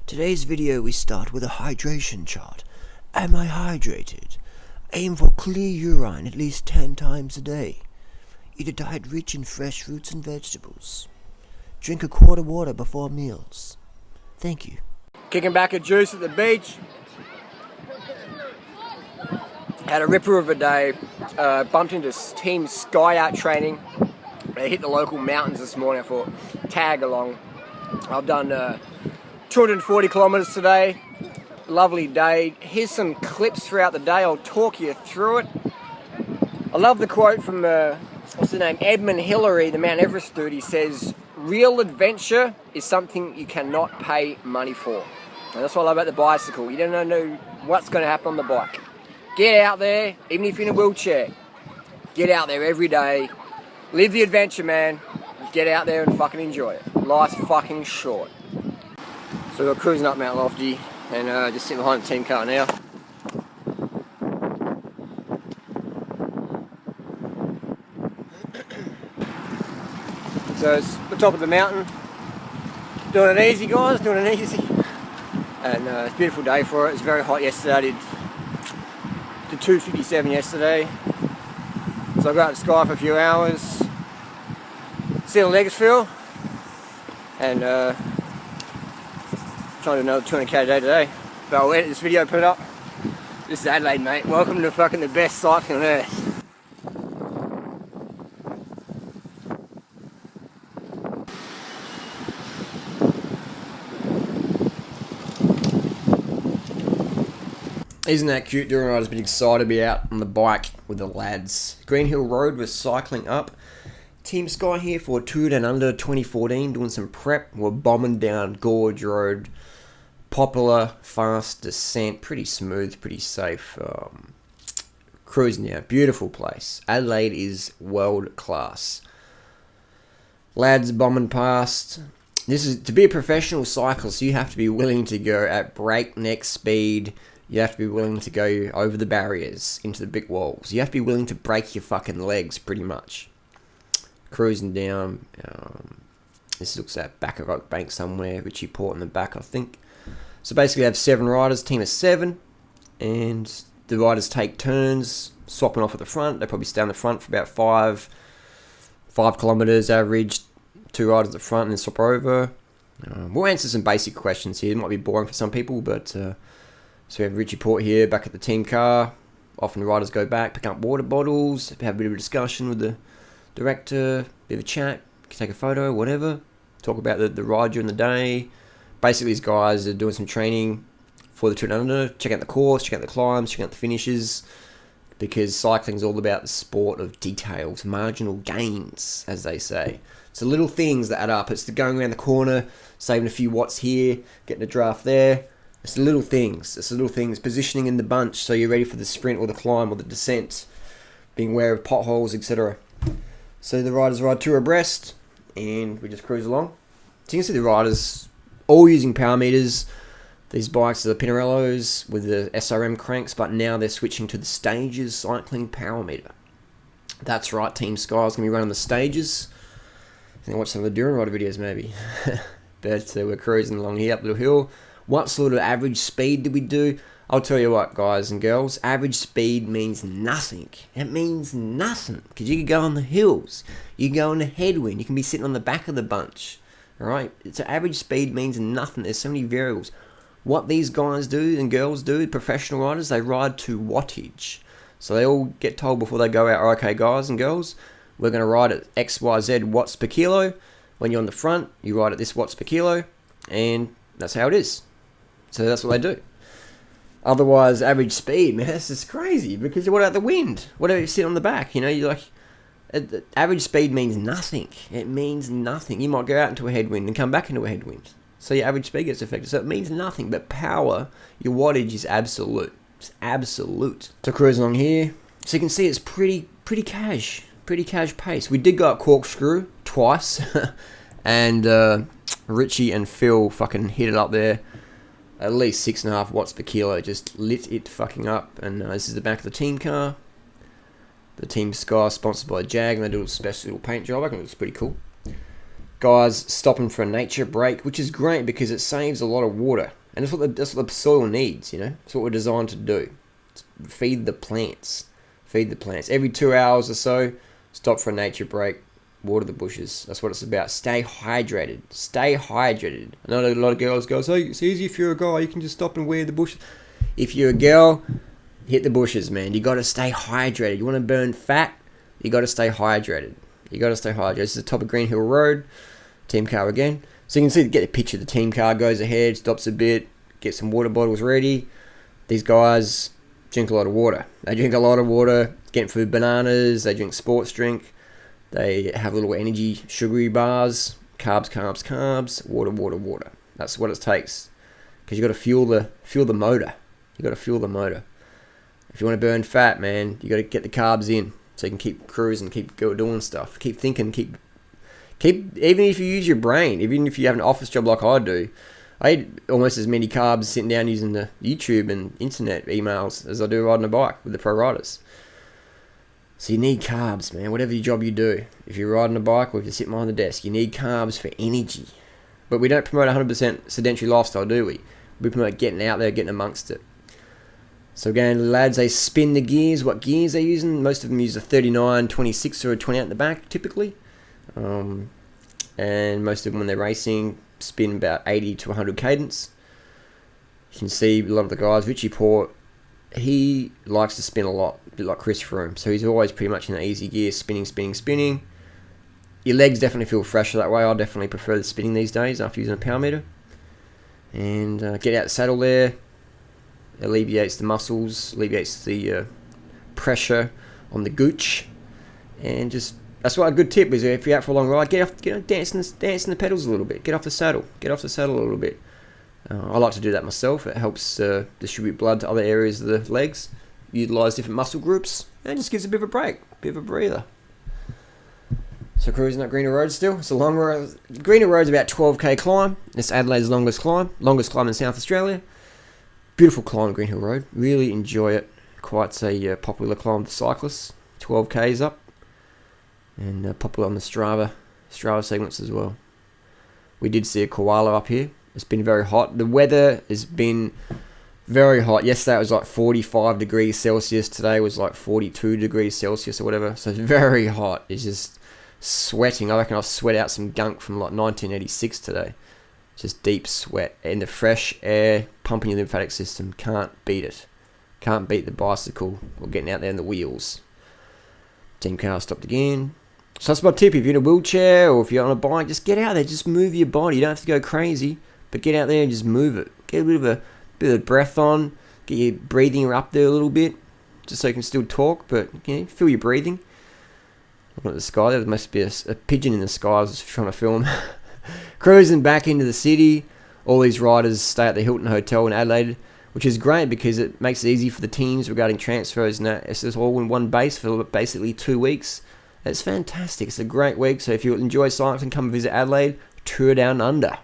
Today's video we start with a hydration chart. Am I hydrated? Aim for clear urine at least 10 times a day. Eat a diet rich in fresh fruits and vegetables. Drink a quart of water before meals. Thank you. Kicking back a juice at the beach. Had a ripper of a day. Bumped into Team Sky Out training. They hit the local mountains this morning. I thought, tag along. I've done 240 kilometers today. Lovely day. Here's some clips throughout the day. I'll talk you through it. I love the quote from what's the name? Edmund Hillary, the Mount Everest dude. He says, "Real adventure is something you cannot pay money for." And that's what I love about the bicycle. You don't know what's going to happen on the bike. Get out there, even if you're in a wheelchair. Get out there every day. Live the adventure, man. Get out there and fucking enjoy it. Life's fucking short. So we're cruising up Mount Lofty and just sitting behind the team car now. So it's the top of the mountain. Doing it easy, guys, doing it easy. And it's a beautiful day for it. It's very hot yesterday. I did 257 yesterday. So I got out to Sky for a few hours. See how the legs feel. And trying to do another 200k a day today. But I'll edit this video, put it up. This is Adelaide, mate. Welcome to fucking the best cycling on earth. Isn't that cute? During I've been excited to be out on the bike with the lads. Green Hill Road, we're cycling up. Team Sky here for Tour Down Under 2014, doing some prep. We're bombing down Gorge Road. Popular, fast descent, pretty smooth, pretty safe. Cruising now, beautiful place. Adelaide is world class. Lads bombing past. This is to be a professional cyclist. You have to be willing to go at breakneck speed. You have to be willing to go over the barriers into the big walls. You have to be willing to break your fucking legs, pretty much. Cruising down. This looks at back of Oak Bank somewhere. Richie Port in the back, I think. So basically, I have 7 riders, team of 7, and the riders take turns swapping off at the front. They probably stay on the front for about 5 kilometers average. 2 riders at the front and then swap over. We'll answer some basic questions here. It might be boring for some people, but so we have Richie Port here back at the team car. Often the riders go back, pick up water bottles, have a bit of a discussion with the director, bit of a chat, take a photo, whatever. Talk about the ride during the day. Basically, these guys are doing some training for the Tour Down Under. Check out the course, check out the climbs, check out the finishes. Because cycling is all about the sport of details, marginal gains, as they say. It's the little things that add up. It's the going around the corner, saving a few watts here, getting a draft there. It's the little things. It's the little things. Positioning in the bunch so you're ready for the sprint or the climb or the descent. Being aware of potholes, etc. So the riders ride 2 abreast, and we just cruise along. So you can see the riders all using power meters. These bikes are the Pinarellos with the SRM cranks, but now they're switching to the Stages cycling power meter. That's right, Team Sky is going to be running the Stages. I think I watched some of the Duran Rider videos maybe. But we're cruising along here up the hill. What sort of average speed do we do? I'll tell you what, guys and girls, average speed means nothing. It means nothing, because you can go on the hills, you can go on the headwind, you can be sitting on the back of the bunch, alright? So average speed means nothing. There's so many variables. What these guys do and girls do, professional riders, they ride to wattage. So they all get told before they go out, okay, guys and girls, we're going to ride at XYZ watts per kilo. When you're on the front, you ride at this watts per kilo, and that's how it is. So that's what they do. Otherwise, average speed, man, this is crazy, because what about the wind? What if you sit on the back? You know, you're like, average speed means nothing. It means nothing. You might go out into a headwind and come back into a headwind. So your average speed gets affected. So it means nothing, but power, your wattage is absolute. It's absolute. So cruise along here. So you can see it's pretty cash pace. We did go up Corkscrew twice, and Richie and Phil fucking hit it up there. at least 6.5 watts per kilo. Just lit it fucking up. And this is the back of the team car. The Team Sky, sponsored by Jag, and they do a special little paint job. I think it's pretty cool. Guys stopping for a nature break, which is great because it saves a lot of water. And that's what the soil needs, you know. That's what we're designed to do. Feed the plants. Feed the plants. Every 2 hours or so, stop for a nature break. Water the bushes. That's what it's about. Stay hydrated. Stay hydrated. I know a lot of girls go, "So it's easy if you're a guy. You can just stop and wear the bushes." If you're a girl, hit the bushes, man. You got to stay hydrated. You want to burn fat? You got to stay hydrated. You got to stay hydrated. This is the top of Green Hill Road. Team car again. So you can see, get a picture. The team car goes ahead, stops a bit, gets some water bottles ready. These guys drink a lot of water. They drink a lot of water. Getting food, bananas. They drink sports drink. They have little energy sugary bars. Carbs, carbs, carbs. Water, water, water. That's what it takes. Because you got to fuel the motor. You got to fuel the motor. If you want to burn fat, man, you got to get the carbs in so you can keep cruising, keep doing stuff, keep thinking, keep. Even if you use your brain, even if you have an office job like I do, I eat almost as many carbs sitting down using the YouTube and internet emails as I do riding a bike with the pro riders. So you need carbs, man. Whatever your job you do, if you're riding a bike or if you're sitting behind the desk, you need carbs for energy. But we don't promote 100% sedentary lifestyle, do we? We promote getting out there, getting amongst it. So again, lads, they spin the gears. What gears they're using? Most of them use a 39, 26 or a 28 in the back, typically. And most of them, when they're racing, spin about 80 to 100 cadence. You can see a lot of the guys. Richie Port, he likes to spin a lot, a bit like Chris Froome. So he's always pretty much in an easy gear, spinning, spinning, spinning. Your legs definitely feel fresher that way. I definitely prefer the spinning these days after using a power meter. And get out the saddle there. Alleviates the muscles, alleviates the pressure on the gooch, and just that's what a good tip is. If you're out for a long ride, get off, dancing the pedals a little bit. Get off the saddle a little bit. I like to do that myself. It helps distribute blood to other areas of the legs, utilize different muscle groups, and just gives a bit of a break, a bit of a breather. So cruising up Green Hill Road still. It's a long road. Green Hill Road's about 12k climb. It's Adelaide's longest climb in South Australia. Beautiful climb, Green Hill Road. Really enjoy it. Quite a popular climb for cyclists. 12k's up. And popular on the Strava segments as well. We did see a koala up here. It's been very hot. The weather has been very hot. Yesterday it was like 45 degrees Celsius. Today was like 42 degrees Celsius or whatever. So it's very hot. It's just sweating. I reckon I've sweat out some gunk from like 1986 today. Just deep sweat and the fresh air pumping your lymphatic system. Can't beat it. Can't beat the bicycle or getting out there in the wheels. Team car stopped again. So that's my tip. If you're in a wheelchair or if you're on a bike, just get out there. Just move your body. You don't have to go crazy, but get out there and just move it. Get a bit of breath on. Get your breathing up there a little bit, just so you can still talk, but feel your breathing. Looking at the sky, there must be a pigeon in the sky. I was trying to film. Cruising back into the city. All these riders stay at the Hilton Hotel in Adelaide, which is great because it makes it easy for the teams regarding transfers and that. It's just all in one base for basically 2 weeks. It's fantastic. It's a great week. So if you enjoy cycling, come visit Adelaide. Tour down under.